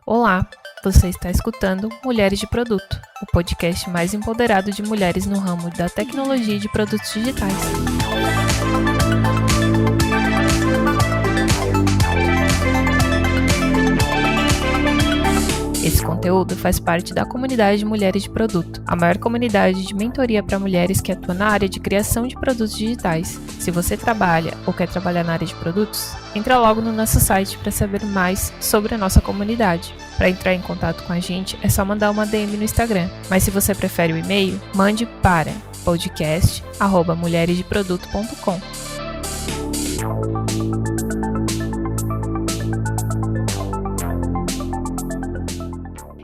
Olá, você está escutando Mulheres de Produto, o podcast mais empoderado de mulheres no ramo da tecnologia e de produtos digitais. Esse conteúdo faz parte da comunidade Mulheres de Produto, a maior comunidade de mentoria para mulheres que atua na área de criação de produtos digitais. Se você trabalha ou quer trabalhar na área de produtos, entra logo no nosso site para saber mais sobre a nossa comunidade. Para entrar em contato com a gente, é só mandar uma DM no Instagram. Mas se você prefere o e-mail, mande para podcast@mulheresdeproduto.com.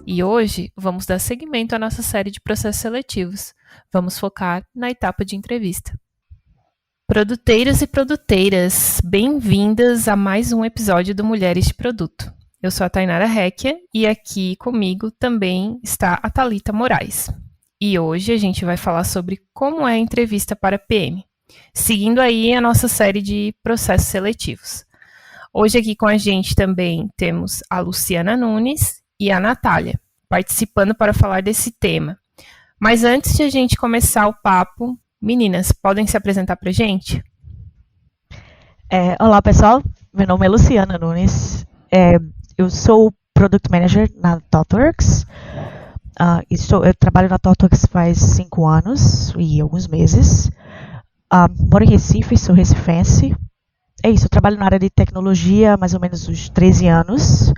E hoje vamos dar seguimento à nossa série de processos seletivos. Vamos focar na etapa de entrevista. Produteiros e produteiras, bem-vindas a mais um episódio do Mulheres de Produto. Eu sou a Tainara Recchia e aqui comigo também está a Thalita Moraes. E hoje a gente vai falar sobre como é a entrevista para PM, seguindo aí a nossa série de processos seletivos. Hoje aqui com a gente também temos a Luciana Nunes e a Natália, participando para falar desse tema. Mas antes de a gente começar o papo, meninas, podem se apresentar para a gente? Olá, pessoal. Meu nome é Luciana Nunes. Eu sou Product Manager na ThoughtWorks. Eu trabalho na ThoughtWorks faz 5 anos e alguns meses. Moro em Recife, sou recifense. É isso, eu trabalho na área de tecnologia há mais ou menos uns 13 anos.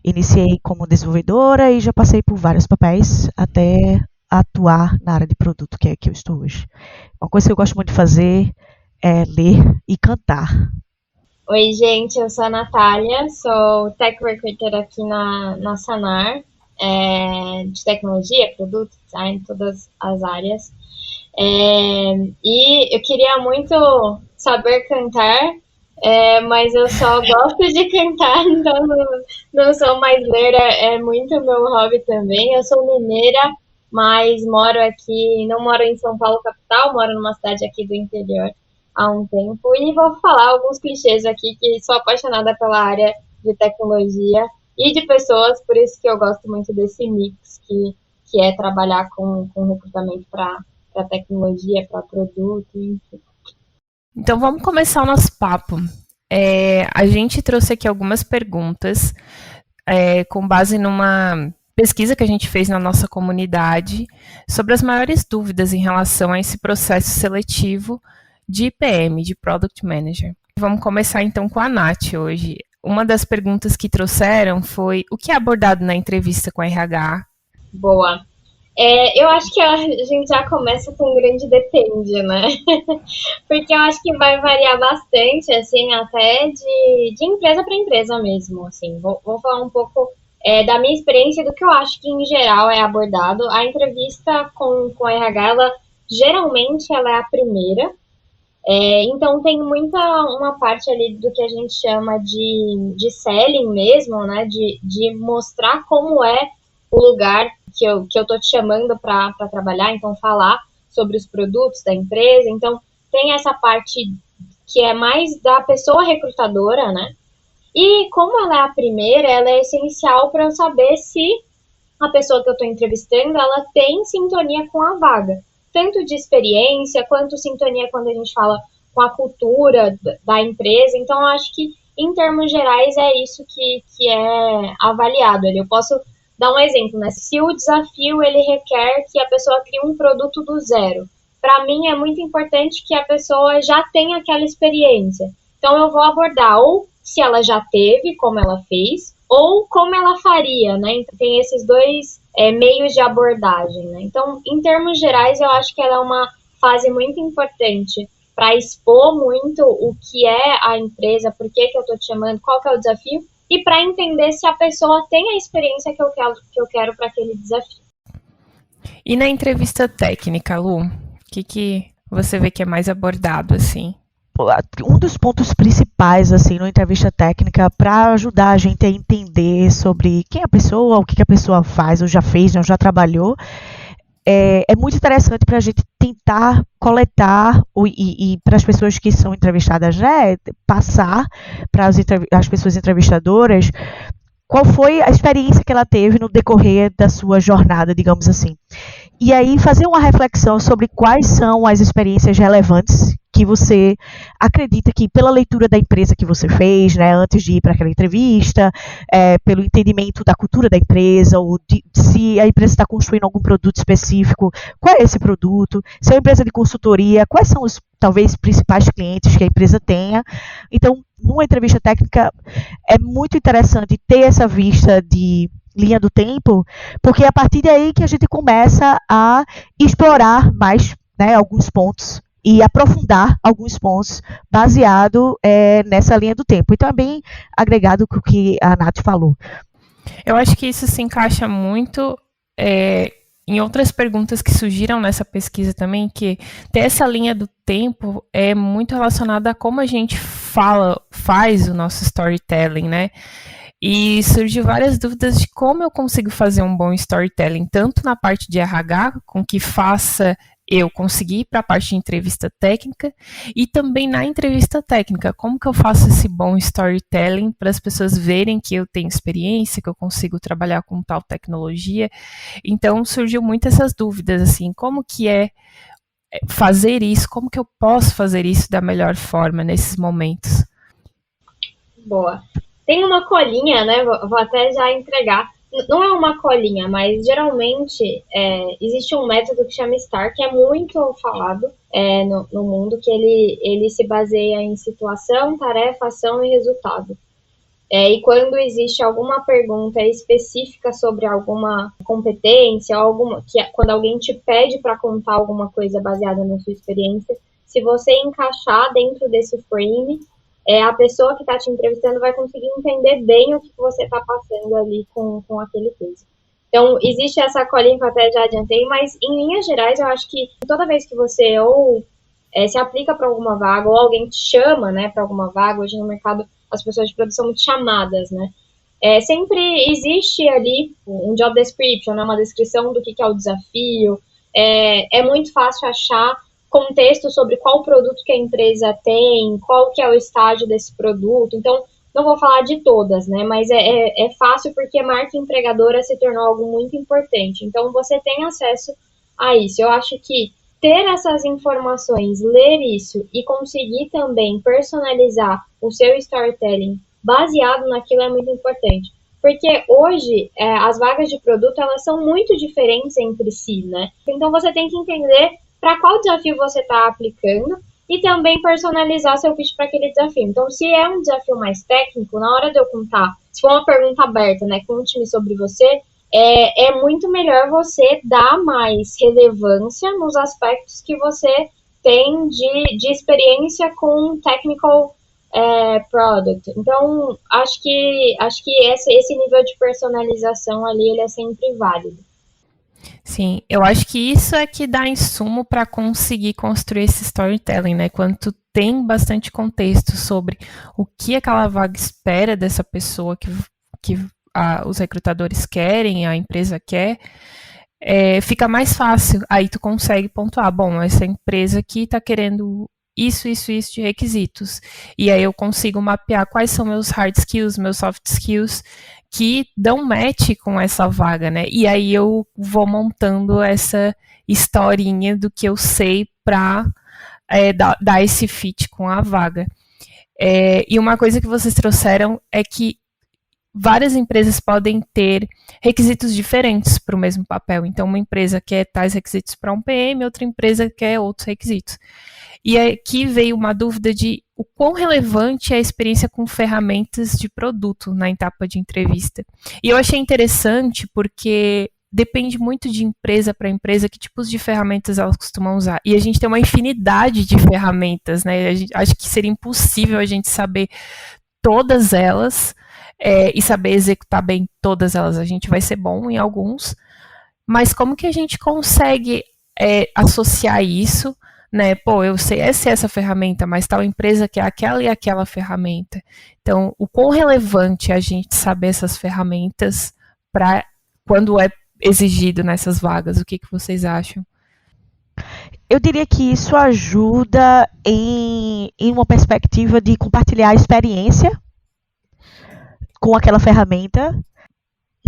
Iniciei como desenvolvedora e já passei por vários papéis até atuar na área de produto, que é que eu estou hoje. Uma coisa que eu gosto muito de fazer é ler e cantar. Oi, gente, eu sou a Natália, sou Tech Recruiter aqui na Sanar, de tecnologia, produto, design, todas as áreas. E eu queria muito saber cantar, mas eu só gosto de cantar, então não sou mais ler, é muito meu hobby também. Eu sou mineira, mas moro aqui, não moro em São Paulo capital, moro numa cidade aqui do interior há um tempo, e vou falar alguns clichês aqui, que sou apaixonada pela área de tecnologia e de pessoas, por isso que eu gosto muito desse mix, que é trabalhar com recrutamento para tecnologia, para produto, enfim. Então vamos começar o nosso papo. A gente trouxe aqui algumas perguntas com base numa pesquisa que a gente fez na nossa comunidade sobre as maiores dúvidas em relação a esse processo seletivo de PM, de Product Manager. Vamos começar então com a Nath hoje. Uma das perguntas que trouxeram foi: o que é abordado na entrevista com a RH? Boa. Eu acho que a gente já começa com um grande depende, né? Porque eu acho que vai variar bastante, assim, até de empresa para empresa mesmo, assim. Vou falar um pouco da minha experiência e do que eu acho que, em geral, é abordado. A entrevista com a RH, geralmente, ela é a primeira. Então, tem uma parte ali do que a gente chama de selling mesmo, né? De mostrar como é o lugar que eu tô te chamando para trabalhar, então falar sobre os produtos da empresa. Então, tem essa parte que é mais da pessoa recrutadora, né? E como ela é a primeira, ela é essencial para eu saber se a pessoa que eu estou entrevistando, ela tem sintonia com a vaga. Tanto de experiência, quanto sintonia quando a gente fala com a cultura da empresa. Então, eu acho que, em termos gerais, é isso que é avaliado. Eu posso dar um exemplo, né? Se o desafio ele requer que a pessoa crie um produto do zero, para mim é muito importante que a pessoa já tenha aquela experiência. Então eu vou abordar ou se ela já teve, como ela fez, ou como ela faria, né? Então, tem esses dois meios de abordagem, né? Então, em termos gerais, eu acho que ela é uma fase muito importante para expor muito o que é a empresa, por que eu estou te chamando, qual que é o desafio, e para entender se a pessoa tem a experiência que eu quero para aquele desafio. E na entrevista técnica, Lu, o que você vê que é mais abordado, assim? Um dos pontos principais, assim, na entrevista técnica, para ajudar a gente a entender sobre quem é a pessoa, o que a pessoa faz, ou já fez, ou já trabalhou, é muito interessante para a gente tentar coletar e para as pessoas que são entrevistadas, né, passar para as pessoas entrevistadoras qual foi a experiência que ela teve no decorrer da sua jornada, digamos assim. E aí fazer uma reflexão sobre quais são as experiências relevantes que você acredita que, pela leitura da empresa que você fez, né, antes de ir para aquela entrevista, pelo entendimento da cultura da empresa, ou se a empresa está construindo algum produto específico, qual é esse produto, se é uma empresa de consultoria, quais são os, talvez, principais clientes que a empresa tenha. Então, numa entrevista técnica, é muito interessante ter essa vista de linha do tempo, porque é a partir daí que a gente começa a explorar mais, né, alguns pontos e aprofundar alguns pontos baseado nessa linha do tempo. Então é bem agregado com o que a Nath falou. Eu acho que isso se encaixa muito em outras perguntas que surgiram nessa pesquisa também, que ter essa linha do tempo é muito relacionada a como a gente faz o nosso storytelling, né? E surgiu várias dúvidas de como eu consigo fazer um bom storytelling, tanto na parte de RH, com que faça eu conseguir ir para a parte de entrevista técnica, e também na entrevista técnica, como que eu faço esse bom storytelling para as pessoas verem que eu tenho experiência, que eu consigo trabalhar com tal tecnologia. Então surgiu muito essas dúvidas, assim, como que é fazer isso, como que eu posso fazer isso da melhor forma nesses momentos. Boa. Tem uma colinha, né? Vou até já entregar. Não é uma colinha, mas geralmente existe um método que chama STAR, que é muito falado no mundo, que ele se baseia em situação, tarefa, ação e resultado. E quando existe alguma pergunta específica sobre alguma competência, quando alguém te pede para contar alguma coisa baseada na sua experiência, se você encaixar dentro desse frame, a pessoa que está te entrevistando vai conseguir entender bem o que você está passando ali com aquele case. Então, existe essa colinha que eu até já adiantei, mas em linhas gerais, eu acho que toda vez que você se aplica para alguma vaga, ou alguém te chama, né, para alguma vaga, hoje no mercado as pessoas de produção muito chamadas, né, sempre existe ali um job description, né, uma descrição do que é o desafio, é muito fácil achar contexto sobre qual produto que a empresa tem, qual que é o estágio desse produto. Então, não vou falar de todas, né? Mas é fácil porque marca empregadora se tornou algo muito importante. Então, você tem acesso a isso. Eu acho que ter essas informações, ler isso e conseguir também personalizar o seu storytelling baseado naquilo é muito importante. Porque hoje, as vagas de produto, elas são muito diferentes entre si, né? Então, você tem que entender para qual desafio você está aplicando e também personalizar seu pitch para aquele desafio. Então, se é um desafio mais técnico, na hora de eu contar, se for uma pergunta aberta, né, conte-me sobre você, é muito melhor você dar mais relevância nos aspectos que você tem de experiência com technical product. Então, acho que esse nível de personalização ali, ele é sempre válido. Sim, eu acho que isso é que dá insumo para conseguir construir esse storytelling, né? Quando tu tem bastante contexto sobre o que aquela vaga espera dessa pessoa que os recrutadores querem, a empresa quer, fica mais fácil. Aí tu consegue pontuar, bom, essa empresa aqui está querendo isso de requisitos. E aí eu consigo mapear quais são meus hard skills, meus soft skills, que dão match com essa vaga, né? E aí eu vou montando essa historinha do que eu sei para dar esse fit com a vaga. E uma coisa que vocês trouxeram é que várias empresas podem ter requisitos diferentes para o mesmo papel. Então, uma empresa quer tais requisitos para um PM, outra empresa quer outros requisitos. E aqui veio uma dúvida de o quão relevante é a experiência com ferramentas de produto na etapa de entrevista. E eu achei interessante porque depende muito de empresa para empresa que tipos de ferramentas elas costumam usar. E a gente tem uma infinidade de ferramentas, né? Acho que seria impossível a gente saber todas elas e saber executar bem todas elas. A gente vai ser bom em alguns, mas como que a gente consegue associar isso, né? Pô, eu sei essa ferramenta, mas tal empresa quer aquela e aquela ferramenta. Então, o quão relevante é a gente saber essas ferramentas para quando é exigido nessas vagas? O que vocês acham? Eu diria que isso ajuda em uma perspectiva de compartilhar a experiência com aquela ferramenta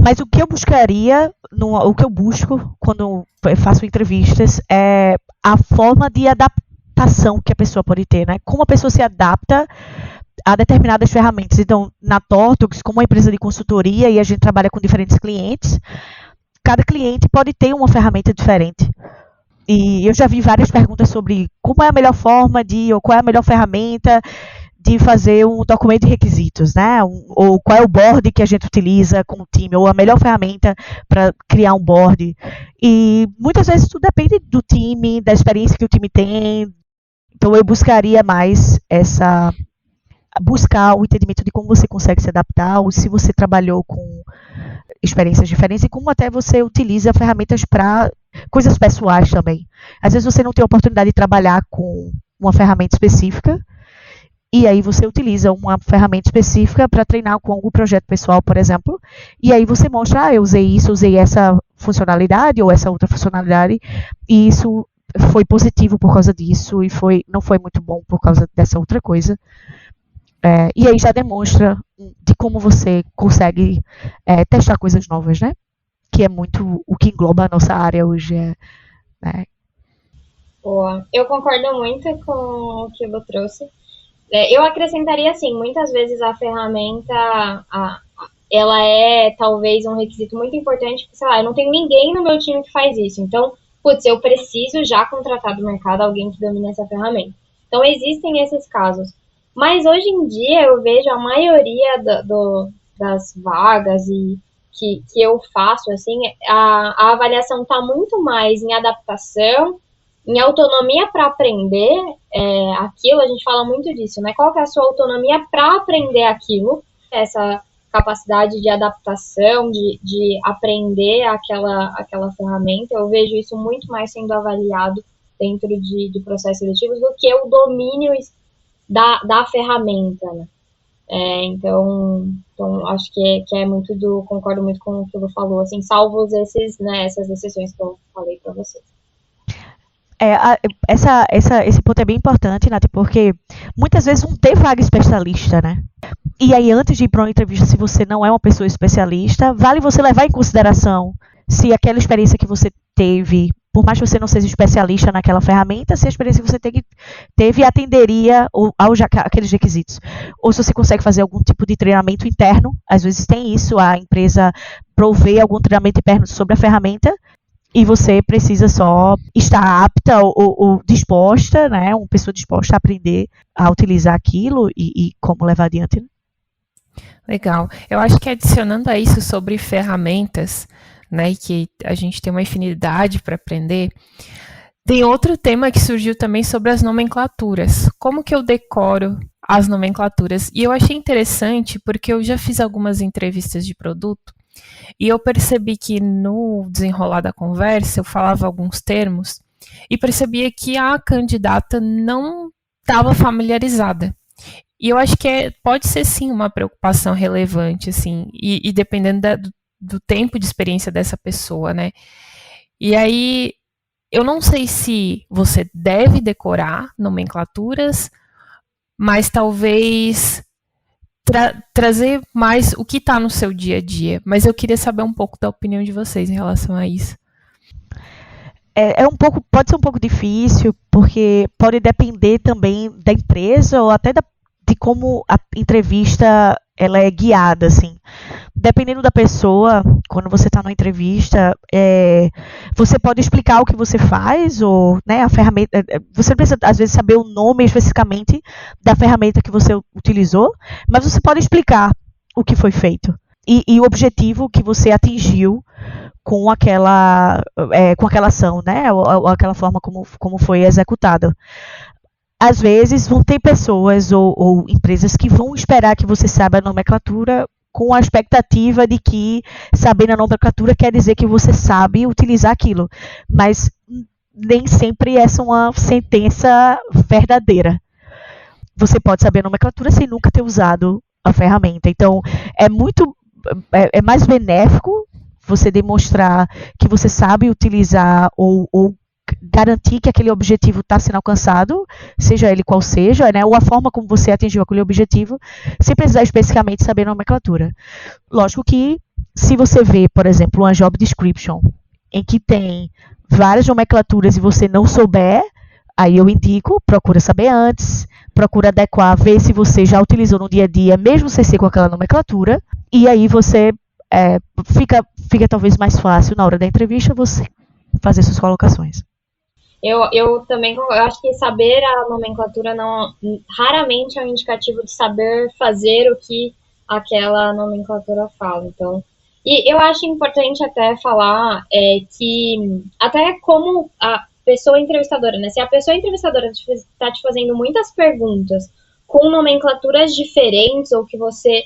Mas o que eu buscaria, o que eu busco quando eu faço entrevistas é a forma de adaptação que a pessoa pode ter, né? Como a pessoa se adapta a determinadas ferramentas. Então, na Tortox, como uma empresa de consultoria e a gente trabalha com diferentes clientes, cada cliente pode ter uma ferramenta diferente. E eu já vi várias perguntas sobre como é a melhor forma ou qual é a melhor ferramenta de fazer um documento de requisitos, né? Ou qual é o board que a gente utiliza com o time, ou a melhor ferramenta para criar um board. E muitas vezes tudo depende do time, da experiência que o time tem. Então eu buscaria mais buscar o entendimento de como você consegue se adaptar, ou se você trabalhou com experiências diferentes, e como até você utiliza ferramentas para coisas pessoais também. Às vezes você não tem a oportunidade de trabalhar com uma ferramenta específica, e aí você utiliza uma ferramenta específica para treinar com algum projeto pessoal, por exemplo, e aí você mostra, eu usei isso, usei essa funcionalidade ou essa outra funcionalidade, e isso foi positivo por causa disso, e não foi muito bom por causa dessa outra coisa. E aí já demonstra de como você consegue testar coisas novas, né? Que é muito o que engloba a nossa área hoje. Né? Boa. Eu concordo muito com o que você trouxe. Eu acrescentaria assim, muitas vezes a ferramenta, ela é talvez um requisito muito importante, porque, sei lá, eu não tenho ninguém no meu time que faz isso. Então, putz, eu preciso já contratar do mercado alguém que domine essa ferramenta. Então, existem esses casos. Mas hoje em dia eu vejo a maioria das vagas que eu faço, assim, a avaliação está muito mais em adaptação, em autonomia para aprender aquilo. A gente fala muito disso, né? Qual que é a sua autonomia para aprender aquilo? Essa capacidade de adaptação, de aprender aquela ferramenta, eu vejo isso muito mais sendo avaliado dentro de processos seletivos do que o domínio da ferramenta, né? Então acho que é muito concordo muito com o que você falou, assim, salvo essas exceções que eu falei para vocês. Esse ponto é bem importante, Nath, porque muitas vezes não tem vaga especialista, né? E aí, antes de ir para uma entrevista, se você não é uma pessoa especialista, vale você levar em consideração se aquela experiência que você teve, por mais que você não seja especialista naquela ferramenta, se a experiência que você teve atenderia aqueles requisitos. Ou se você consegue fazer algum tipo de treinamento interno, às vezes tem isso, a empresa provê algum treinamento interno sobre a ferramenta, e você precisa só estar apta ou disposta, né, uma pessoa disposta a aprender a utilizar aquilo e como levar adiante. Legal. Eu acho que adicionando a isso sobre ferramentas, né, que a gente tem uma afinidade para aprender, tem outro tema que surgiu também sobre as nomenclaturas. Como que eu decoro as nomenclaturas? E eu achei interessante porque eu já fiz algumas entrevistas de produto e eu percebi que no desenrolar da conversa eu falava alguns termos e percebia que a candidata não estava familiarizada. E eu acho que pode ser sim uma preocupação relevante, assim, e dependendo do tempo de experiência dessa pessoa, né? E aí, eu não sei se você deve decorar nomenclaturas, mas talvez trazer mais o que está no seu dia a dia. Mas eu queria saber um pouco da opinião de vocês em relação a isso. Pode ser um pouco difícil, porque pode depender também da empresa ou até de como a entrevista ela é guiada, assim. Dependendo da pessoa, quando você está numa entrevista, você pode explicar o que você faz, ou, né, a ferramenta. Você não precisa, às vezes, saber o nome especificamente da ferramenta que você utilizou, mas você pode explicar o que foi feito e o objetivo que você atingiu com aquela ação, né, ou aquela forma como foi executada. Às vezes vão ter pessoas ou empresas que vão esperar que você saiba a nomenclatura com a expectativa de que saber a nomenclatura quer dizer que você sabe utilizar aquilo. Mas nem sempre essa é uma sentença verdadeira. Você pode saber a nomenclatura sem nunca ter usado a ferramenta. Então, é mais benéfico você demonstrar que você sabe utilizar ou garantir que aquele objetivo está sendo alcançado, seja ele qual seja, né, ou a forma como você atingiu aquele objetivo, sem precisar especificamente saber a nomenclatura. Lógico que se você vê, por exemplo, uma job description em que tem várias nomenclaturas e você não souber, aí eu indico, procura saber antes, procura adequar, ver se você já utilizou no dia a dia, mesmo sem ser com aquela nomenclatura, e aí você fica talvez mais fácil na hora da entrevista você fazer suas colocações. Eu também eu acho que saber a nomenclatura raramente é um indicativo de saber fazer o que aquela nomenclatura fala. Então, e eu acho importante até falar que até como a pessoa entrevistadora, né? Se a pessoa entrevistadora está te fazendo muitas perguntas com nomenclaturas diferentes ou que você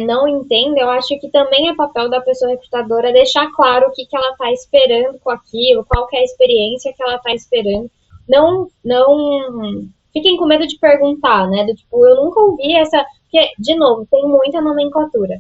não entende, eu acho que também é papel da pessoa recrutadora deixar claro o que ela está esperando com aquilo, qual que é a experiência que ela está esperando. Não fiquem com medo de perguntar, né? Do tipo, eu nunca ouvi essa... Porque, de novo, tem muita nomenclatura.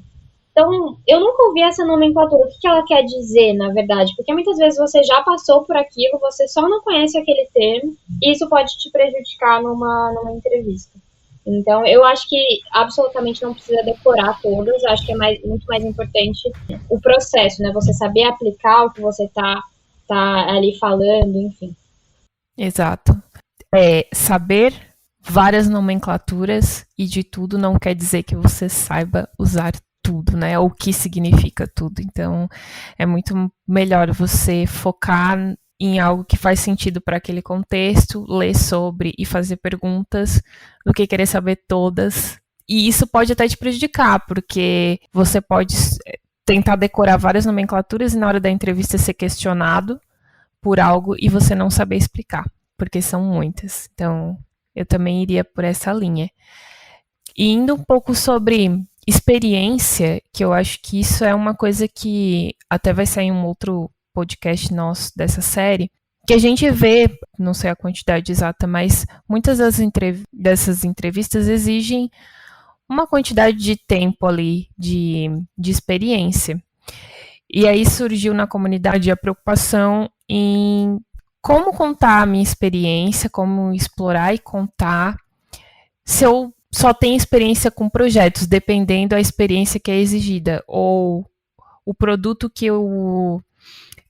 Então, eu nunca ouvi essa nomenclatura. O que ela quer dizer, na verdade? Porque muitas vezes você já passou por aquilo, você só não conhece aquele termo, e isso pode te prejudicar numa entrevista. Então, eu acho que absolutamente não precisa decorar todas. Acho que é muito mais importante o processo, né? Você saber aplicar o que você tá ali falando, enfim. Exato. Saber várias nomenclaturas e de tudo não quer dizer que você saiba usar tudo, né? Ou o que significa tudo. Então, é muito melhor você focar em algo que faz sentido para aquele contexto, ler sobre e fazer perguntas, do que querer saber todas. E isso pode até te prejudicar, porque você pode tentar decorar várias nomenclaturas e na hora da entrevista ser questionado por algo e você não saber explicar, porque são muitas. Então, eu também iria por essa linha. E indo um pouco sobre experiência, que eu acho que isso é uma coisa que até vai sair um outro podcast nosso dessa série, que a gente vê, não sei a quantidade exata, mas muitas dessas entrevistas exigem uma quantidade de tempo ali de experiência. E aí surgiu na comunidade a preocupação em como contar a minha experiência, como explorar e contar, se eu só tenho experiência com projetos, dependendo da experiência que é exigida, ou o produto que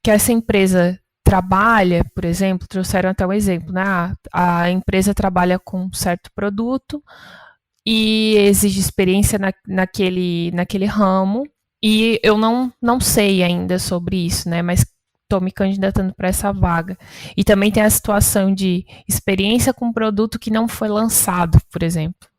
essa empresa trabalha, por exemplo, trouxeram até um exemplo, né? A empresa trabalha com um certo produto e exige experiência naquele ramo, e eu não sei ainda sobre isso, né? Mas estou me candidatando para essa vaga. E também tem a situação de experiência com um produto que não foi lançado, por exemplo.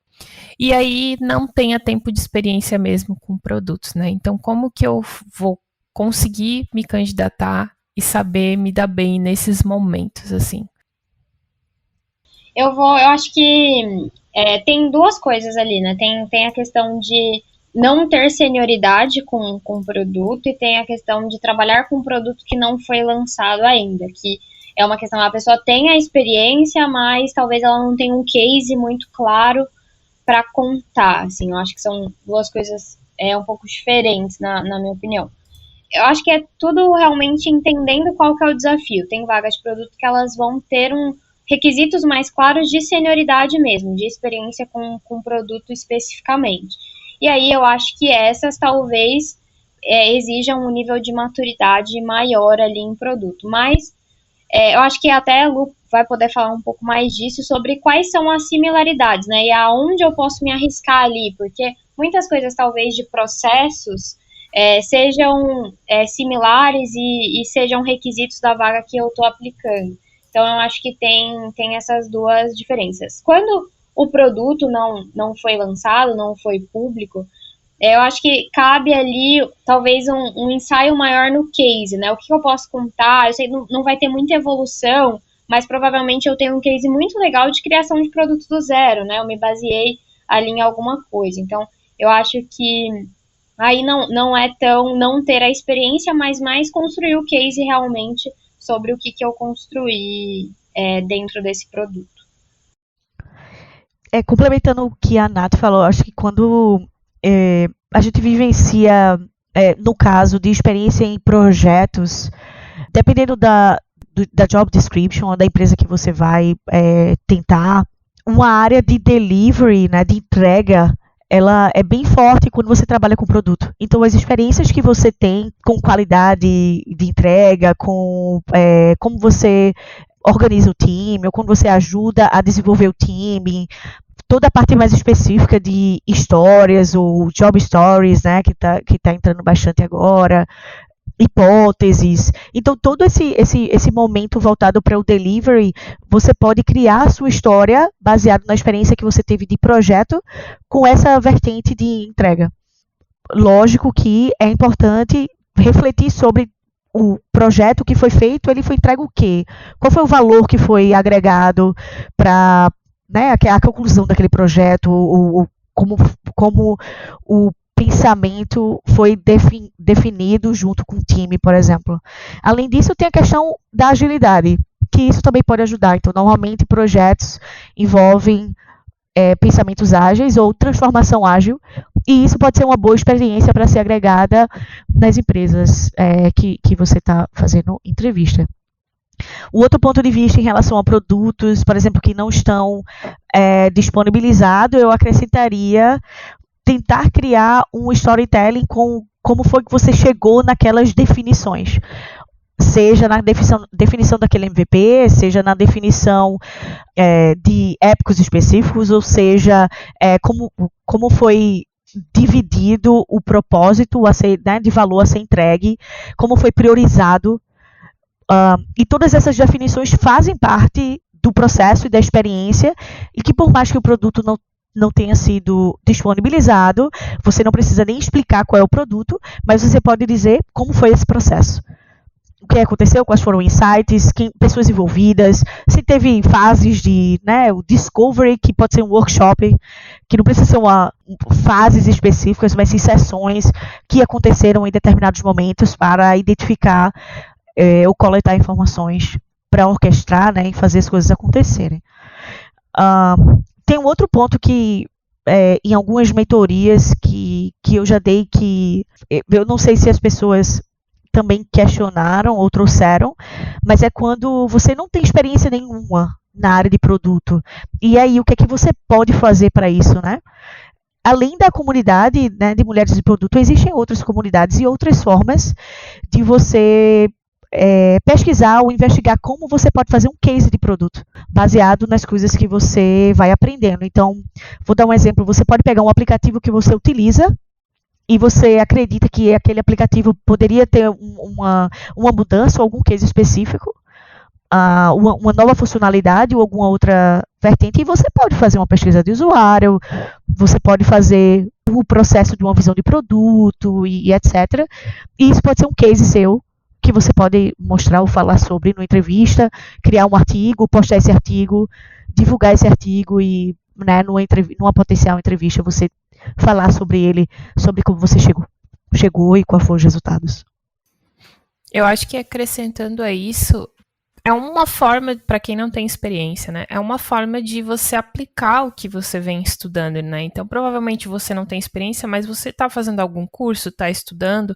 E aí não tenha tempo de experiência mesmo com produtos, né? Então, como que eu vou conseguir me candidatar e saber me dar bem nesses momentos, assim? Eu acho que tem duas coisas ali, né? Tem a questão de não ter senioridade com o produto e tem a questão de trabalhar com um produto que não foi lançado ainda, que é uma questão, a pessoa tem a experiência, mas talvez ela não tenha um case muito claro para contar, assim, eu acho que são duas coisas um pouco diferentes, na minha opinião. Eu acho que é tudo realmente entendendo qual que é o desafio. Tem vagas de produto que elas vão ter requisitos mais claros de senioridade mesmo, de experiência com o produto especificamente. E aí eu acho que essas talvez exijam um nível de maturidade maior ali em produto. Mas eu acho que até a Lu vai poder falar um pouco mais disso, sobre quais são as similaridades, né? E aonde eu posso me arriscar ali, porque muitas coisas talvez de processos sejam similares e sejam requisitos da vaga que eu estou aplicando. Então, eu acho que tem essas duas diferenças. Quando o produto não foi lançado, não foi público, eu acho que cabe ali, talvez, um ensaio maior no case, né? O que eu posso contar? Eu sei que não vai ter muita evolução, mas provavelmente eu tenho um case muito legal de criação de produto do zero, né? Eu me baseei ali em alguma coisa. Então, eu acho que aí não é tão não ter a experiência, mas mais construir o case realmente sobre o que eu construí dentro desse produto. Complementando o que a Nath falou, acho que quando a gente vivencia, no caso de experiência em projetos, dependendo da job description ou da empresa que você vai tentar, uma área de delivery, né, de entrega, ela é bem forte quando você trabalha com produto. Então, as experiências que você tem com qualidade de entrega, com como você organiza o time, ou quando você ajuda a desenvolver o time, toda a parte mais específica de histórias, ou job stories, né, que tá entrando bastante agora, hipóteses. Então, todo esse momento voltado para o delivery, você pode criar a sua história baseado na experiência que você teve de projeto com essa vertente de entrega. Lógico que é importante refletir sobre o projeto que foi feito, ele foi entregue o quê? Qual foi o valor que foi agregado para, né, a conclusão daquele projeto, como o pensamento foi definido junto com o time, por exemplo. Além disso, tem a questão da agilidade, que isso também pode ajudar. Então, normalmente, projetos envolvem pensamentos ágeis ou transformação ágil, e isso pode ser uma boa experiência para ser agregada nas empresas que você está fazendo entrevista. O outro ponto de vista em relação a produtos, por exemplo, que não estão disponibilizados, eu acrescentaria tentar criar um storytelling com como foi que você chegou naquelas definições. Seja na definição daquele MVP, seja na definição de épicos específicos, ou seja, como foi dividido o propósito né, de valor a ser entregue, como foi priorizado. E todas essas definições fazem parte do processo e da experiência, e que por mais que o produto não tenha sido disponibilizado, você não precisa nem explicar qual é o produto, mas você pode dizer como foi esse processo. O que aconteceu, quais foram insights, pessoas envolvidas, se teve fases de, né, o discovery, que pode ser um workshop, que não precisa ser fases específicas, mas sim sessões que aconteceram em determinados momentos para identificar ou coletar informações para orquestrar, né, e fazer as coisas acontecerem. Tem um outro ponto que, em algumas mentorias que eu já dei, que eu não sei se as pessoas também questionaram ou trouxeram, mas é quando você não tem experiência nenhuma na área de produto. E aí, o que é que você pode fazer para isso, né? Além da comunidade, né, de mulheres de produto, existem outras comunidades e outras formas de você pesquisar ou investigar como você pode fazer um case de produto, baseado nas coisas que você vai aprendendo. Então, vou dar um exemplo. Você pode pegar um aplicativo que você utiliza e você acredita que aquele aplicativo poderia ter uma mudança ou algum case específico, uma nova funcionalidade ou alguma outra vertente, e você pode fazer uma pesquisa de usuário, você pode fazer o processo de uma visão de produto e etc. E isso pode ser um case seu, que você pode mostrar ou falar sobre numa entrevista, criar um artigo, postar esse artigo, divulgar esse artigo e, né, numa potencial entrevista, você falar sobre ele, sobre como você chegou e quais foram os resultados. Eu acho que acrescentando a isso, é uma forma, para quem não tem experiência, né? É uma forma de você aplicar o que você vem estudando, né? Então, provavelmente você não tem experiência, mas você está fazendo algum curso, está estudando.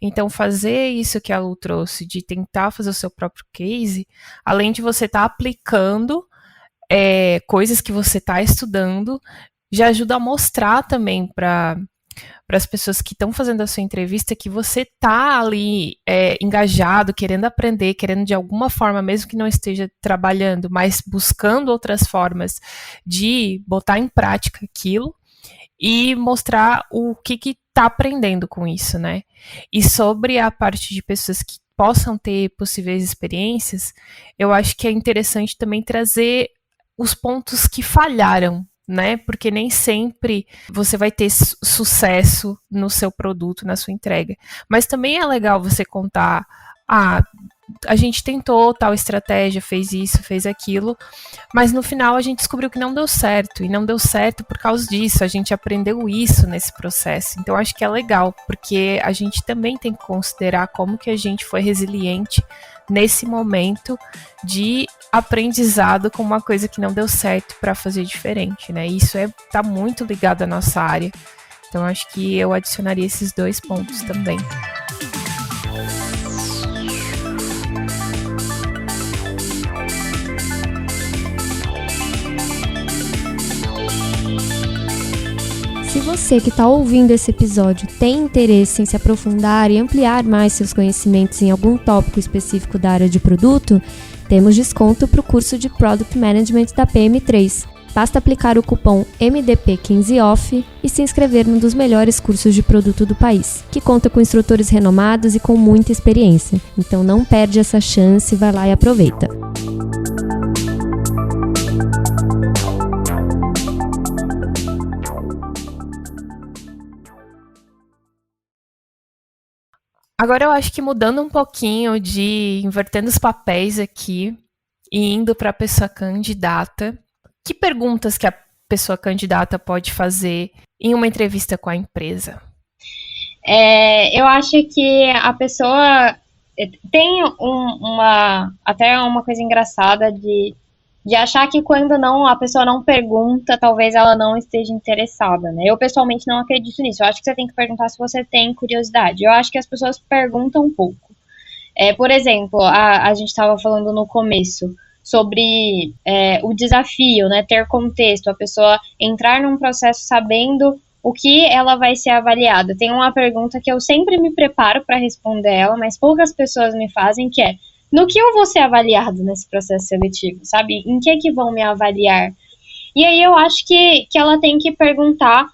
Então, fazer isso que a Lu trouxe, de tentar fazer o seu próprio case, além de você estar aplicando coisas que você está estudando, já ajuda a mostrar também para as pessoas que estão fazendo a sua entrevista que você está ali engajado, querendo aprender, querendo de alguma forma, mesmo que não esteja trabalhando, mas buscando outras formas de botar em prática aquilo e mostrar o que está aprendendo com isso, né? E sobre a parte de pessoas que possam ter possíveis experiências, eu acho que é interessante também trazer os pontos que falharam, né? Porque nem sempre você vai ter sucesso no seu produto, na sua entrega. Mas também é legal você contar, a gente tentou tal estratégia, fez isso, fez aquilo, mas no final a gente descobriu que não deu certo, e não deu certo por causa disso, a gente aprendeu isso nesse processo. Então acho que é legal, porque a gente também tem que considerar como que a gente foi resiliente nesse momento de aprendizado com uma coisa que não deu certo para fazer diferente, né? Isso tá muito ligado à nossa área. Então acho que eu adicionaria esses 2 pontos também. Se você que está ouvindo esse episódio tem interesse em se aprofundar e ampliar mais seus conhecimentos em algum tópico específico da área de produto, temos desconto para o curso de Product Management da PM3. Basta aplicar o cupom MDP15OFF e se inscrever num dos melhores cursos de produto do país, que conta com instrutores renomados e com muita experiência. Então não perde essa chance, vai lá e aproveita. Agora eu acho que mudando um pouquinho invertendo os papéis aqui e indo para a pessoa candidata, que perguntas que a pessoa candidata pode fazer em uma entrevista com a empresa? Eu acho que a pessoa tem até uma coisa engraçada de achar que quando a pessoa não pergunta, talvez ela não esteja interessada, né? Eu pessoalmente não acredito nisso. Eu acho que você tem que perguntar se você tem curiosidade. Eu acho que as pessoas perguntam um pouco. Por exemplo, a gente estava falando no começo sobre o desafio, né? Ter contexto, a pessoa entrar num processo sabendo o que ela vai ser avaliada. Tem uma pergunta que eu sempre me preparo para responder ela, mas poucas pessoas me fazem, que é: no que eu vou ser avaliado nesse processo seletivo, sabe? Em que vão me avaliar? E aí eu acho que ela tem que perguntar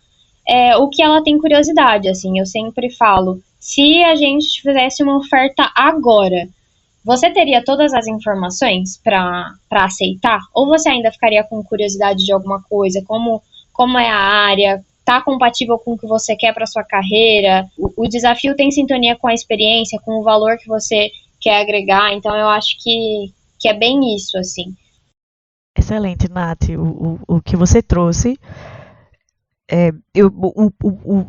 o que ela tem curiosidade, assim. Eu sempre falo, se a gente fizesse uma oferta agora, você teria todas as informações para aceitar? Ou você ainda ficaria com curiosidade de alguma coisa, como é a área, tá compatível com o que você quer para sua carreira, o desafio tem sintonia com a experiência, com o valor que você quer agregar? Então eu acho que é bem isso, assim. Excelente, Nath, o que você trouxe.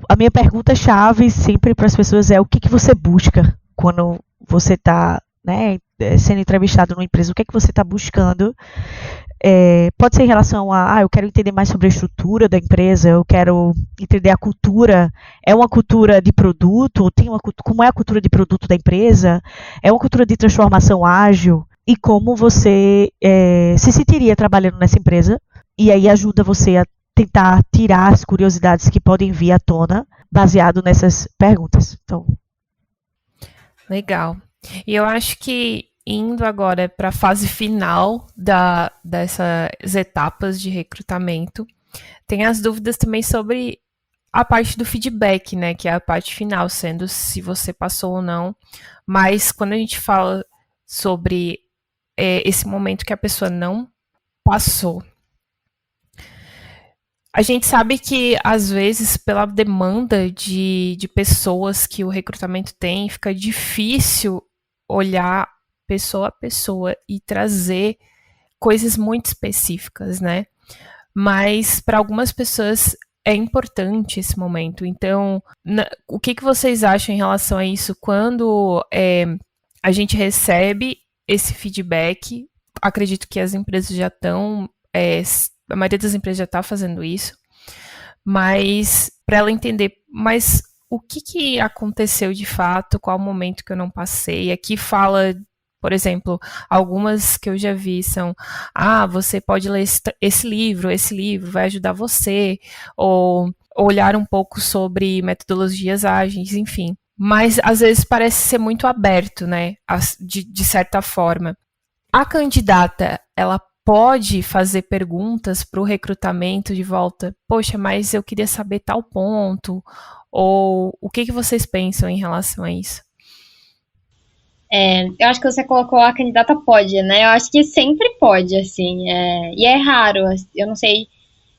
A minha pergunta-chave sempre para as pessoas é: o que você busca quando você está, né, sendo entrevistado numa empresa? O que é que você está buscando? Pode ser em relação eu quero entender mais sobre a estrutura da empresa, eu quero entender a cultura. É uma cultura de produto? Como é a cultura de produto da empresa? É uma cultura de transformação ágil? E como você se sentiria trabalhando nessa empresa? E aí ajuda você a tentar tirar as curiosidades que podem vir à tona baseado nessas perguntas. Então, legal. E eu acho que indo agora para a fase final dessas etapas de recrutamento, tem as dúvidas também sobre a parte do feedback, né? Que é a parte final, sendo se você passou ou não. Mas quando a gente fala sobre esse momento que a pessoa não passou, a gente sabe que, às vezes, pela demanda de pessoas que o recrutamento tem, fica difícil olhar pessoa a pessoa e trazer coisas muito específicas, né? Mas para algumas pessoas é importante esse momento. Então, o que vocês acham em relação a isso quando a gente recebe esse feedback? Acredito que as empresas já estão, a maioria das empresas já está fazendo isso, mas para ela entender, mas o que aconteceu de fato, qual o momento que eu não passei? Aqui fala, por exemplo, algumas que eu já vi são: você pode ler esse livro vai ajudar você, ou olhar um pouco sobre metodologias ágeis, enfim. Mas às vezes parece ser muito aberto, né, de certa forma. A candidata, ela pode fazer perguntas para o recrutamento de volta: poxa, mas eu queria saber tal ponto, ou o que vocês pensam em relação a isso? Eu acho que você colocou a candidata pode, né? Eu acho que sempre pode, assim. E é raro, eu não sei.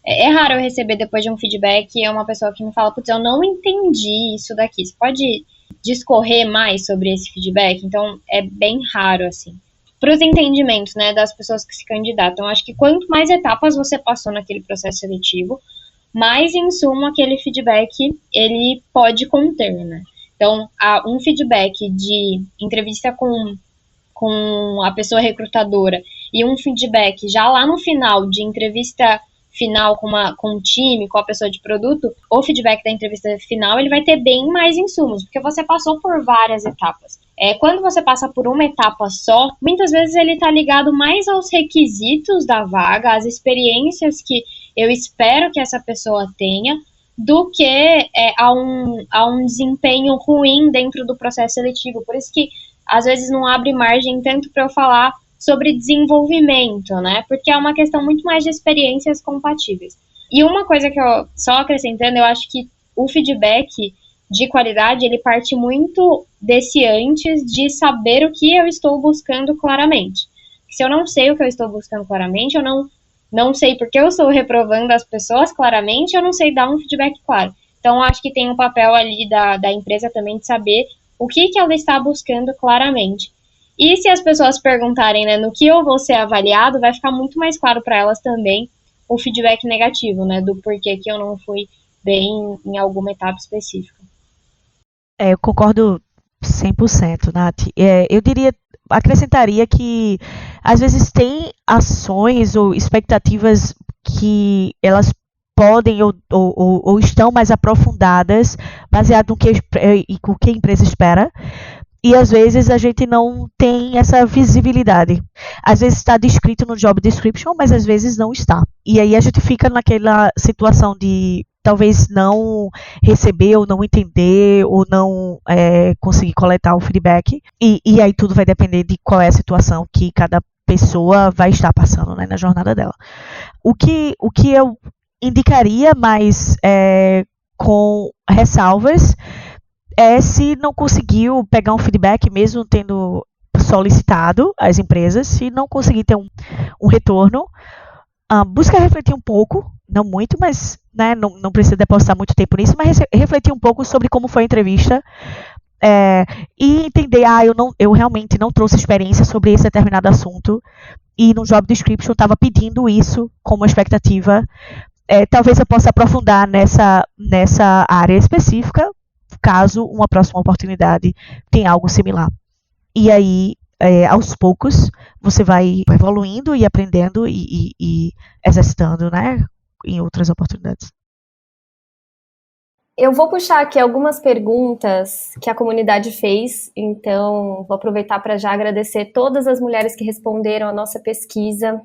É raro eu receber depois de um feedback uma pessoa que me fala: putz, eu não entendi isso daqui. Você pode discorrer mais sobre esse feedback? Então, é bem raro, assim. Para os entendimentos, né, das pessoas que se candidatam, eu acho que quanto mais etapas você passou naquele processo seletivo, mais, em suma, aquele feedback ele pode conter, né? Então, um feedback de entrevista com a pessoa recrutadora e um feedback já lá no final, de entrevista final com o time, com a pessoa de produto, o feedback da entrevista final, ele vai ter bem mais insumos, porque você passou por várias etapas. Quando você passa por uma etapa só, muitas vezes ele está ligado mais aos requisitos da vaga, às experiências que eu espero que essa pessoa tenha, do que a um desempenho ruim dentro do processo seletivo. Por isso que, às vezes, não abre margem tanto para eu falar sobre desenvolvimento, né? Porque é uma questão muito mais de experiências compatíveis. E uma coisa que eu, só acrescentando, eu acho que o feedback de qualidade, ele parte muito desse antes de saber o que eu estou buscando claramente. Se eu não sei o que eu estou buscando claramente, eu não sei porque eu estou reprovando as pessoas claramente, eu não sei dar um feedback claro. Então, acho que tem um papel ali da empresa também de saber o que ela está buscando claramente. E se as pessoas perguntarem, né, no que eu vou ser avaliado, vai ficar muito mais claro para elas também o feedback negativo, né, do porquê que eu não fui bem em alguma etapa específica. Eu concordo 100%, Nath. Eu acrescentaria que às vezes tem ações ou expectativas que elas podem ou estão mais aprofundadas, baseado no que a empresa espera, e às vezes a gente não tem essa visibilidade. Às vezes está descrito no job description, mas às vezes não está. E aí a gente fica naquela situação de talvez não receber ou não entender ou não conseguir coletar o feedback. E aí tudo vai depender de qual é a situação que cada pessoa vai estar passando, né, na jornada dela. O que eu indicaria, mas com ressalvas, se não conseguiu pegar um feedback, mesmo tendo solicitado às empresas, se não conseguir ter um retorno, busca refletir um pouco, não muito, mas né, não precisa depositar muito tempo nisso, mas refletir um pouco sobre como foi a entrevista e entender, eu realmente não trouxe experiência sobre esse determinado assunto e no job description estava pedindo isso como expectativa. Talvez eu possa aprofundar nessa área específica, caso uma próxima oportunidade tenha algo similar. E aí, aos poucos, você vai evoluindo e aprendendo e exercitando, né, em outras oportunidades. Eu vou puxar aqui algumas perguntas que a comunidade fez, então vou aproveitar para já agradecer todas as mulheres que responderam a nossa pesquisa.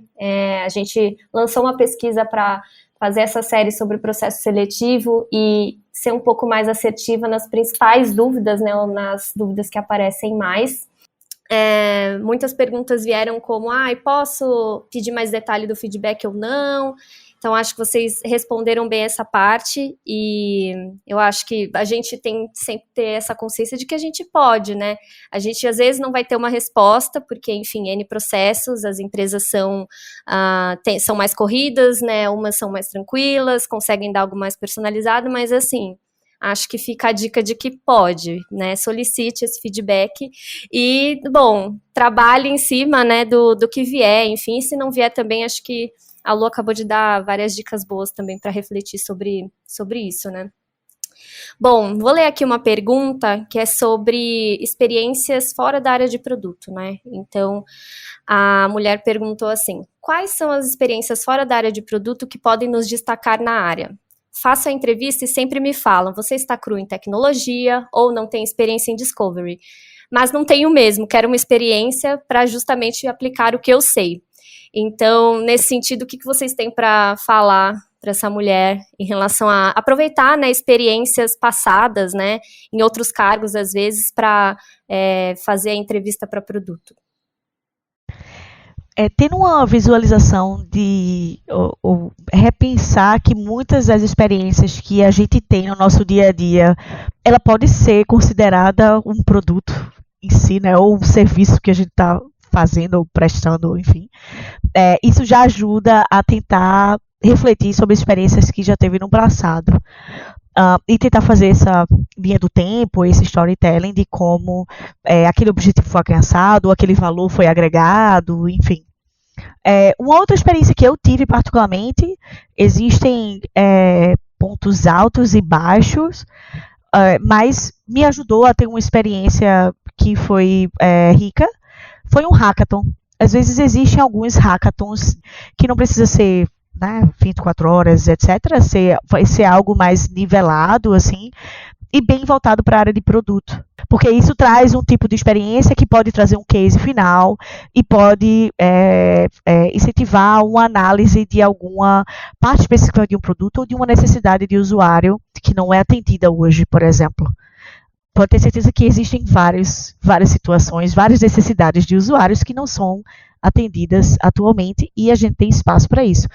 A gente lançou uma pesquisa para fazer essa série sobre o processo seletivo e ser um pouco mais assertiva nas principais dúvidas, né, ou nas dúvidas que aparecem mais. Muitas perguntas vieram como, posso pedir mais detalhe do feedback ou não? Então, acho que vocês responderam bem essa parte e eu acho que a gente tem sempre ter essa consciência de que a gente pode, né? A gente, às vezes, não vai ter uma resposta, porque, enfim, N processos, as empresas são mais corridas, né? Umas são mais tranquilas, conseguem dar algo mais personalizado, mas, assim, acho que fica a dica de que pode, né? Solicite esse feedback e, bom, trabalhe em cima, né, do que vier, enfim, se não vier também, acho que a Lu acabou de dar várias dicas boas também para refletir sobre isso, né? Bom, vou ler aqui uma pergunta que é sobre experiências fora da área de produto, né? Então, a mulher perguntou assim: quais são as experiências fora da área de produto que podem nos destacar na área? Faço a entrevista e sempre me falam, você está cru em tecnologia ou não tem experiência em discovery. Mas não tenho mesmo, quero uma experiência para justamente aplicar o que eu sei. Então, nesse sentido, o que vocês têm para falar para essa mulher em relação a aproveitar, né, experiências passadas, né, em outros cargos, às vezes, para fazer a entrevista para produto? Tendo uma visualização de repensar que muitas das experiências que a gente tem no nosso dia a dia, ela pode ser considerada um produto em si, né, ou um serviço que a gente está fazendo ou prestando, enfim. Isso já ajuda a tentar refletir sobre experiências que já teve no passado. E tentar fazer essa linha do tempo, esse storytelling de como aquele objetivo foi alcançado, ou aquele valor foi agregado, enfim. Uma outra experiência que eu tive particularmente, existem pontos altos e baixos, mas me ajudou a ter uma experiência que foi rica, foi um hackathon. Às vezes existem alguns hackathons que não precisa ser, né, 24 horas, etc. Vai ser algo mais nivelado, assim. e bem voltado para a área de produto. Porque isso traz um tipo de experiência que pode trazer um case final e pode incentivar uma análise de alguma parte específica de um produto ou de uma necessidade de usuário que não é atendida hoje, por exemplo. Pode ter certeza que existem várias situações, várias necessidades de usuários que não são atendidas atualmente e a gente tem espaço para isso.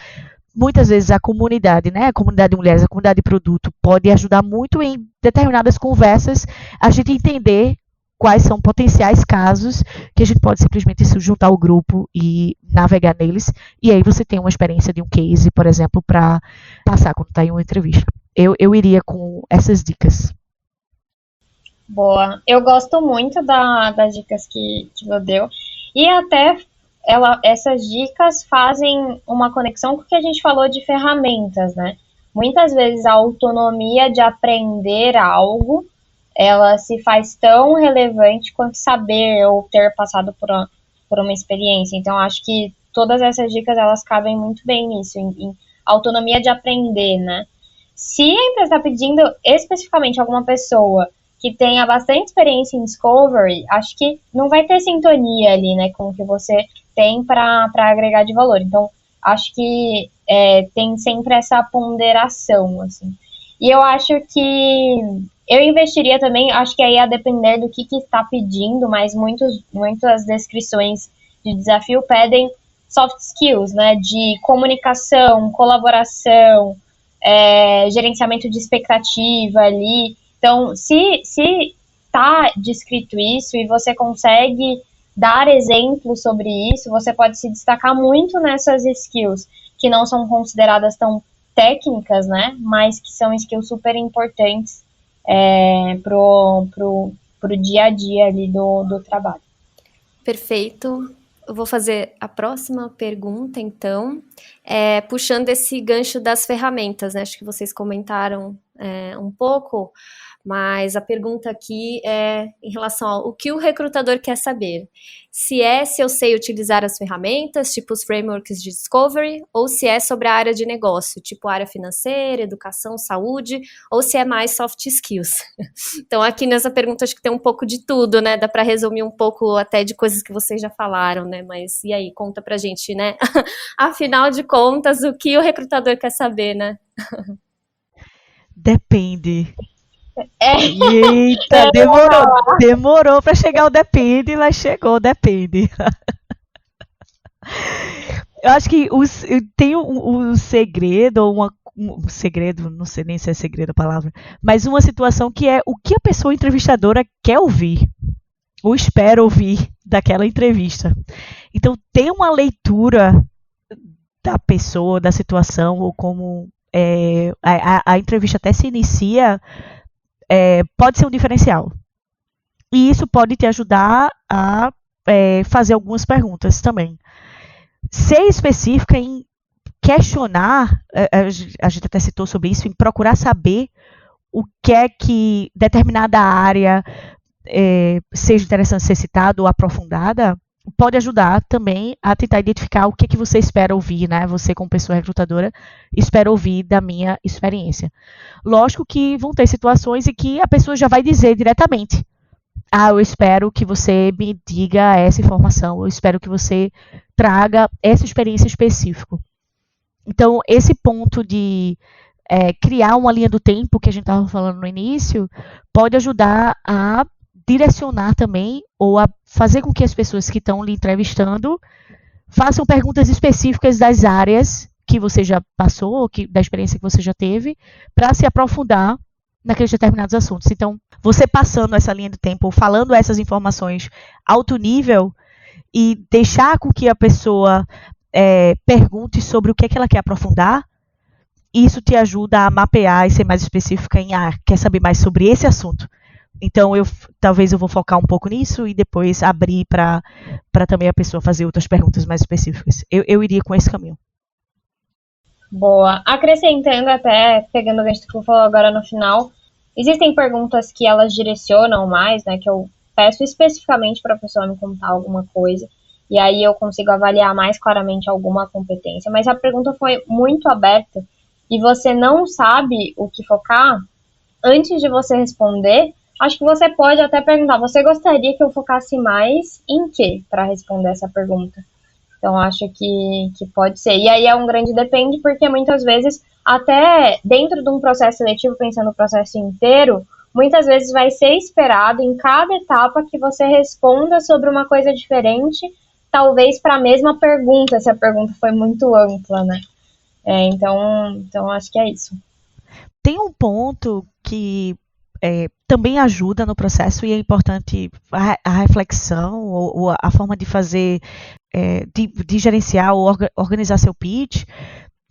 Muitas vezes a comunidade, né, a comunidade de mulheres, a comunidade de produto pode ajudar muito em determinadas conversas a gente entender quais são potenciais casos que a gente pode simplesmente se juntar ao grupo e navegar neles, e aí você tem uma experiência de um case, por exemplo, para passar quando está em uma entrevista. Eu iria com essas dicas. Boa. Eu gosto muito das dicas que você deu. E até essas dicas fazem uma conexão com o que a gente falou de ferramentas, né? Muitas vezes a autonomia de aprender algo, ela se faz tão relevante quanto saber ou ter passado por uma experiência. Então, acho que todas essas dicas, elas cabem muito bem nisso, em autonomia de aprender, né? Se a empresa está pedindo especificamente alguma pessoa que tenha bastante experiência em discovery, acho que não vai ter sintonia ali, né, com o que você tem para agregar de valor. Então, acho que tem sempre essa ponderação, assim. E eu acho que eu investiria também, acho que aí a depender do que está pedindo, mas muitas descrições de desafio pedem soft skills, né, de comunicação, colaboração, gerenciamento de expectativa ali. Então, se está descrito isso e você consegue dar exemplos sobre isso, você pode se destacar muito nessas skills que não são consideradas tão técnicas, né? Mas que são skills super importantes pro dia a dia ali do trabalho. Perfeito. Eu vou fazer a próxima pergunta, então, puxando esse gancho das ferramentas, né? Acho que vocês comentaram um pouco, mas a pergunta aqui é em relação ao que o recrutador quer saber. Se eu sei utilizar as ferramentas, tipo os frameworks de discovery, ou se é sobre a área de negócio, tipo área financeira, educação, saúde, ou se é mais soft skills. Então, aqui nessa pergunta, acho que tem um pouco de tudo, né? Dá para resumir um pouco até de coisas que vocês já falaram, né? Mas e aí, conta pra gente, né? Afinal de contas, o que o recrutador quer saber, né? Depende. Eita, demorou para chegar o depende, mas chegou, depende. Eu acho que tem um segredo, ou um segredo, não sei nem se é segredo a palavra, mas uma situação que é o que a pessoa entrevistadora quer ouvir, ou espera ouvir daquela entrevista. Então, tem uma leitura da pessoa, da situação, ou como a entrevista até se inicia, pode ser um diferencial. E isso pode te ajudar a fazer algumas perguntas também. Ser específica em questionar, a gente até citou sobre isso, em procurar saber o que é que determinada área seja interessante ser citada ou aprofundada, pode ajudar também a tentar identificar o que é que você espera ouvir, né? Você, como pessoa recrutadora, espera ouvir da minha experiência. Lógico que vão ter situações em que a pessoa já vai dizer diretamente: eu espero que você me diga essa informação, eu espero que você traga essa experiência específica. Então, esse ponto de criar uma linha do tempo que a gente estava falando no início, pode ajudar a direcionar também, ou a fazer com que as pessoas que estão lhe entrevistando façam perguntas específicas das áreas que você já passou, ou da experiência que você já teve, para se aprofundar naqueles determinados assuntos. Então, você passando essa linha de tempo, falando essas informações alto nível, e deixar com que a pessoa pergunte sobre o que é que ela quer aprofundar, isso te ajuda a mapear e ser mais específica em, quer saber mais sobre esse assunto. Então, talvez eu vou focar um pouco nisso e depois abrir para também a pessoa fazer outras perguntas mais específicas. Eu iria com esse caminho. Boa. Acrescentando até, pegando o gancho que eu falou agora no final, existem perguntas que elas direcionam mais, né, que eu peço especificamente para a pessoa me contar alguma coisa, e aí eu consigo avaliar mais claramente alguma competência. Mas a pergunta foi muito aberta e você não sabe o que focar, antes de você responder, acho que você pode até perguntar, você gostaria que eu focasse mais em quê para responder essa pergunta? Então, acho que pode ser. E aí é um grande depende, porque muitas vezes, até dentro de um processo seletivo, pensando no processo inteiro, muitas vezes vai ser esperado em cada etapa que você responda sobre uma coisa diferente, talvez para a mesma pergunta, se a pergunta foi muito ampla, né? Então, acho que é isso. Tem um ponto que também ajuda no processo e é importante a reflexão ou a forma de fazer, de gerenciar ou organizar seu pitch,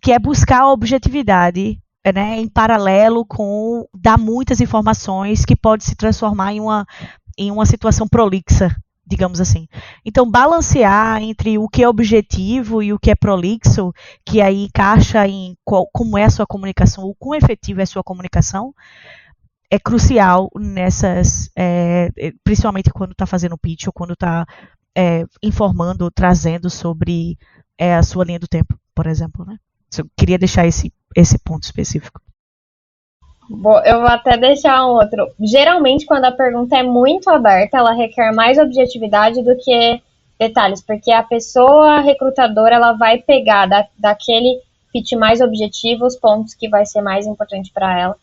que é buscar a objetividade, né, em paralelo com dar muitas informações que pode se transformar em uma situação prolixa, digamos assim. Então, balancear entre o que é objetivo e o que é prolixo, que aí encaixa em como é a sua comunicação, ou quão efetiva é a sua comunicação, é crucial nessas, principalmente quando está fazendo pitch ou quando está informando, trazendo sobre a sua linha do tempo, por exemplo, né? Eu queria deixar esse ponto específico. Bom, eu vou até deixar um outro. Geralmente, quando a pergunta é muito aberta, ela requer mais objetividade do que detalhes, porque a pessoa recrutadora ela vai pegar daquele pitch mais objetivo os pontos que vai ser mais importante para ela,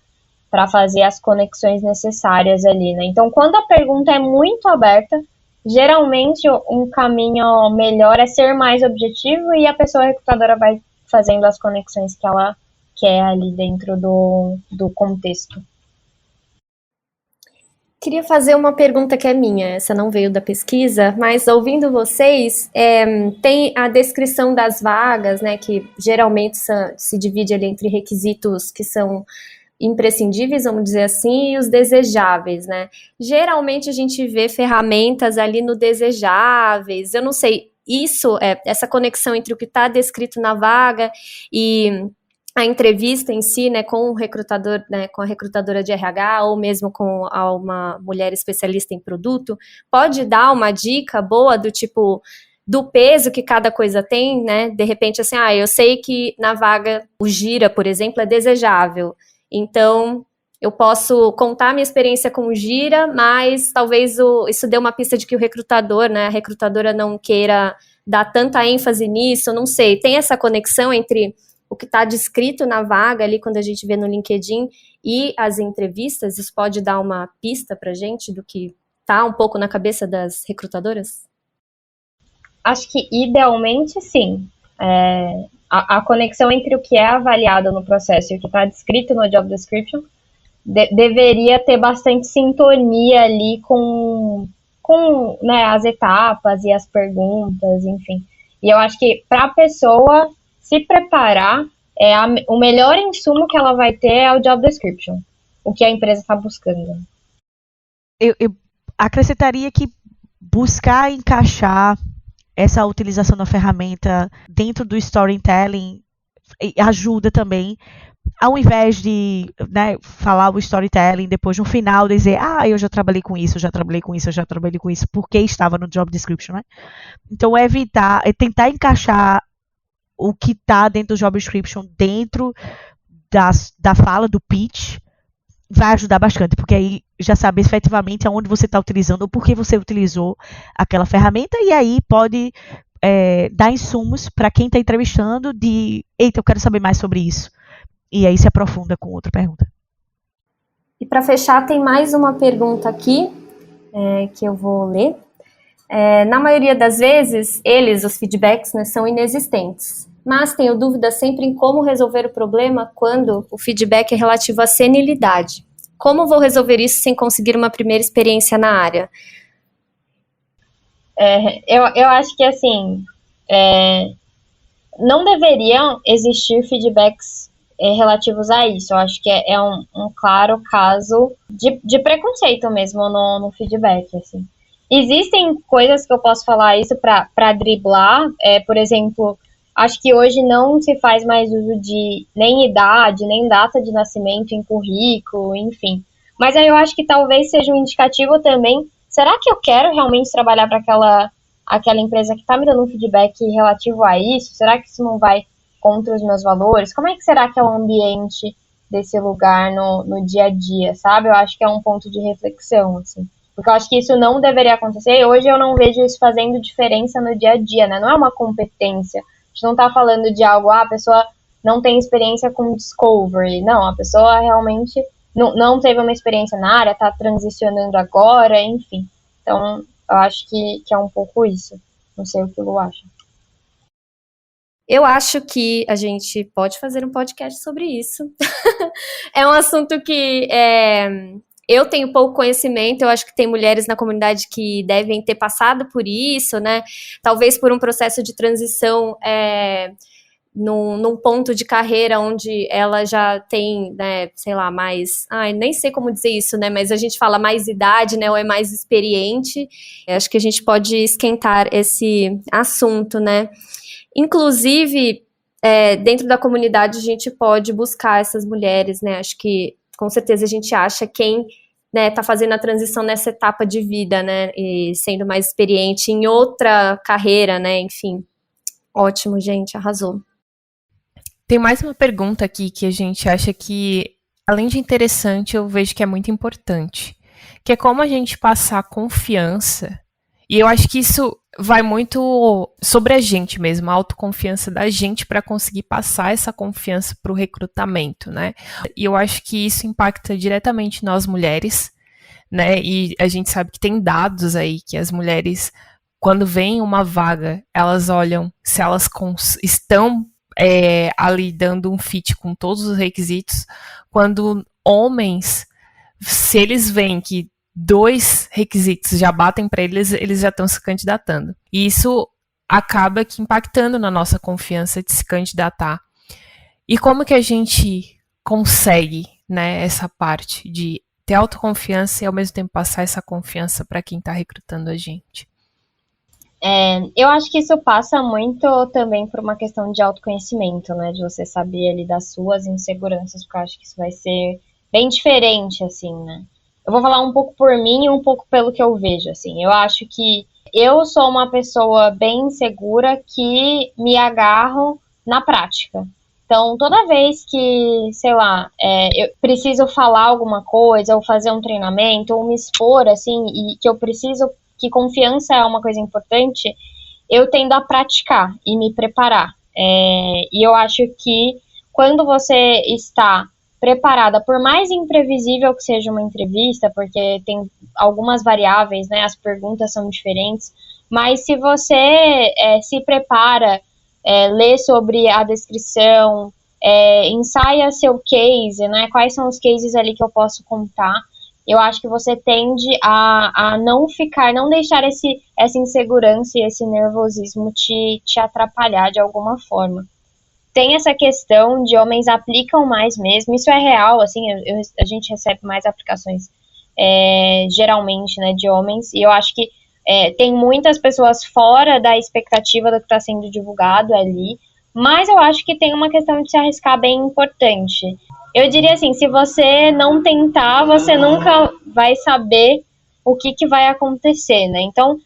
para fazer as conexões necessárias ali, né? Então, quando a pergunta é muito aberta, geralmente um caminho melhor é ser mais objetivo e a pessoa recrutadora vai fazendo as conexões que ela quer ali dentro do contexto. Queria fazer uma pergunta que é minha, essa não veio da pesquisa, mas ouvindo vocês, tem a descrição das vagas, né, que geralmente se divide ali entre requisitos que são imprescindíveis, vamos dizer assim, e os desejáveis, né? Geralmente a gente vê ferramentas ali no desejáveis, eu não sei, essa conexão entre o que está descrito na vaga e a entrevista em si, né, com o recrutador, né, com a recrutadora de RH ou mesmo com uma mulher especialista em produto, pode dar uma dica boa do tipo do peso que cada coisa tem, né? De repente, assim, eu sei que na vaga o Gira, por exemplo, é desejável. Então, eu posso contar minha experiência com o Gira, mas talvez isso dê uma pista de que o recrutador, né, a recrutadora não queira dar tanta ênfase nisso, não sei. Tem essa conexão entre o que está descrito na vaga ali, quando a gente vê no LinkedIn, e as entrevistas? Isso pode dar uma pista para a gente do que está um pouco na cabeça das recrutadoras? Acho que, idealmente, sim. A conexão entre o que é avaliado no processo e o que está descrito no job description deveria ter bastante sintonia ali com né, as etapas e as perguntas, enfim. E eu acho que para a pessoa se preparar, o melhor insumo que ela vai ter é o job description, o que a empresa está buscando. Eu acrescentaria que buscar encaixar essa utilização da ferramenta dentro do storytelling ajuda também, ao invés de, né, falar o storytelling depois no final dizer, eu já trabalhei com isso, porque estava no job description, né? Então tentar encaixar o que está dentro do job description dentro da fala do pitch vai ajudar bastante, porque aí já sabe efetivamente aonde você está utilizando ou por que você utilizou aquela ferramenta, e aí pode dar insumos para quem está entrevistando eita, eu quero saber mais sobre isso. E aí se aprofunda com outra pergunta. E para fechar, tem mais uma pergunta aqui, que eu vou ler. Na maioria das vezes, os feedbacks, né, são inexistentes. Mas tenho dúvida sempre em como resolver o problema quando o feedback é relativo à senilidade. Como vou resolver isso sem conseguir uma primeira experiência na área? Eu acho que, assim, não deveriam existir feedbacks relativos a isso. Eu acho que é um claro caso de preconceito mesmo no feedback, assim. Existem coisas que eu posso falar isso para driblar, por exemplo, acho que hoje não se faz mais uso de nem idade, nem data de nascimento em currículo, enfim. Mas aí eu acho que talvez seja um indicativo também, será que eu quero realmente trabalhar para aquela empresa que está me dando um feedback relativo a isso? Será que isso não vai contra os meus valores? Como é que será que é o ambiente desse lugar no dia a dia, sabe? Eu acho que é um ponto de reflexão, assim. Porque eu acho que isso não deveria acontecer, e hoje eu não vejo isso fazendo diferença no dia a dia, né? Não é uma competência. A gente não tá falando de algo, a pessoa não tem experiência com discovery. Não, a pessoa realmente não teve uma experiência na área, tá transicionando agora, enfim. Então, eu acho que é um pouco isso. Não sei o que o Lu acha. Eu acho que a gente pode fazer um podcast sobre isso. É um assunto que eu tenho pouco conhecimento, eu acho que tem mulheres na comunidade que devem ter passado por isso, né? Talvez por um processo de transição num ponto de carreira onde ela já tem, né, sei lá, mais... nem sei como dizer isso, né? Mas a gente fala mais idade, né? Ou é mais experiente. Eu acho que a gente pode esquentar esse assunto, né? Inclusive, dentro da comunidade, a gente pode buscar essas mulheres, né? Acho que, com certeza, a gente acha quem tá fazendo a transição nessa etapa de vida, né? E sendo mais experiente em outra carreira, né? Enfim, ótimo, gente, arrasou. Tem mais uma pergunta aqui que a gente acha que, além de interessante, eu vejo que é muito importante. Que é como a gente passar confiança. E eu acho que isso vai muito sobre a gente mesmo, a autoconfiança da gente para conseguir passar essa confiança para o recrutamento, né? E eu acho que isso impacta diretamente nós mulheres, né? E a gente sabe que tem dados aí que as mulheres, quando vem uma vaga, elas olham se elas estão ali dando um fit com todos os requisitos. Quando homens, se eles veem que 2 requisitos já batem para eles, eles já estão se candidatando. E isso acaba que impactando na nossa confiança de se candidatar. E como que a gente consegue, né, essa parte de ter autoconfiança e ao mesmo tempo passar essa confiança para quem está recrutando a gente? Eu acho que isso passa muito também por uma questão de autoconhecimento, né? De você saber ali das suas inseguranças, porque eu acho que isso vai ser bem diferente, assim, né? Eu vou falar um pouco por mim e um pouco pelo que eu vejo, assim. Eu acho que eu sou uma pessoa bem insegura que me agarro na prática. Então, toda vez que, sei lá, eu preciso falar alguma coisa, ou fazer um treinamento, ou me expor, assim, e que eu preciso, que confiança é uma coisa importante, eu tendo a praticar e me preparar. E eu acho que quando você está preparada, por mais imprevisível que seja uma entrevista, porque tem algumas variáveis, né, as perguntas são diferentes, mas se você se prepara, lê sobre a descrição, ensaia seu case, né, quais são os cases ali que eu posso contar, eu acho que você tende a não deixar essa insegurança e esse nervosismo te atrapalhar de alguma forma. Tem essa questão de homens aplicam mais mesmo, isso é real, assim, a gente recebe mais aplicações geralmente, né, de homens, e eu acho que tem muitas pessoas fora da expectativa do que está sendo divulgado ali, mas eu acho que tem uma questão de se arriscar bem importante. Eu diria assim, se você não tentar, você nunca vai saber o que vai acontecer, né, então,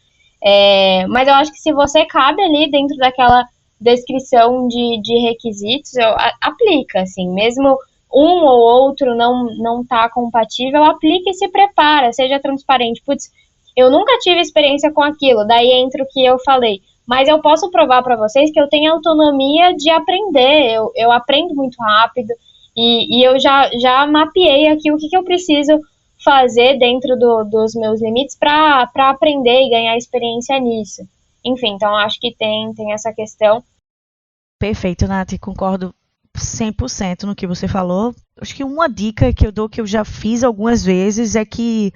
mas eu acho que se você cabe ali dentro daquela descrição de requisitos, aplica, assim, mesmo um ou outro não tá compatível, aplica e se prepara, seja transparente. Putz, eu nunca tive experiência com aquilo, daí entra o que eu falei, mas eu posso provar para vocês que eu tenho autonomia de aprender, eu aprendo muito rápido, e eu já mapeei aqui o que eu preciso fazer dentro dos meus limites para aprender e ganhar experiência nisso. Enfim, então acho que tem essa questão. Perfeito, Nath, concordo 100% no que você falou. Acho que uma dica que eu dou, que eu já fiz algumas vezes, é que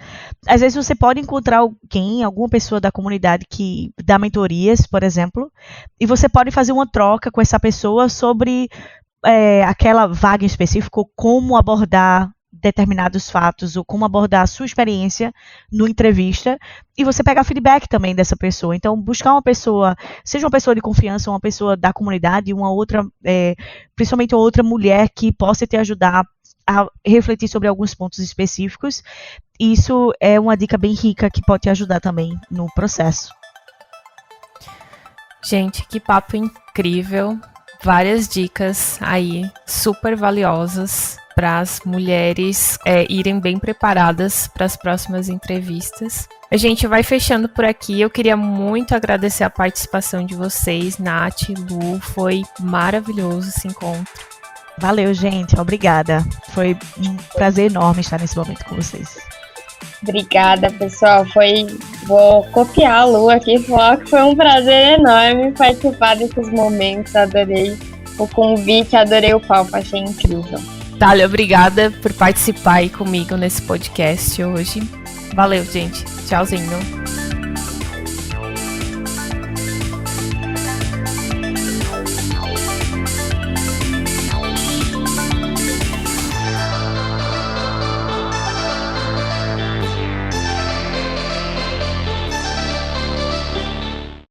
às vezes você pode encontrar alguma pessoa da comunidade que dá mentorias, por exemplo, e você pode fazer uma troca com essa pessoa sobre aquela vaga em específico, como abordar determinados fatos ou como abordar a sua experiência no entrevista, e você pegar feedback também dessa pessoa. Então, buscar uma pessoa, seja uma pessoa de confiança, uma pessoa da comunidade, uma outra, principalmente outra mulher que possa te ajudar a refletir sobre alguns pontos específicos. Isso é uma dica bem rica que pode te ajudar também no processo. Gente, que papo incrível! Várias dicas aí, super valiosas. para as mulheres irem bem preparadas para as próximas entrevistas. A gente vai fechando por aqui. Eu queria muito agradecer a participação de vocês, Nath, Lu. Foi maravilhoso esse encontro. Valeu, gente. Obrigada. Foi um prazer enorme estar nesse momento com vocês. Obrigada, pessoal. Vou copiar a Lu aqui e falar que foi um prazer enorme participar desses momentos. Adorei o convite, adorei o papo, achei incrível. Thalia, obrigada por participar aí comigo nesse podcast hoje. Valeu, gente. Tchauzinho.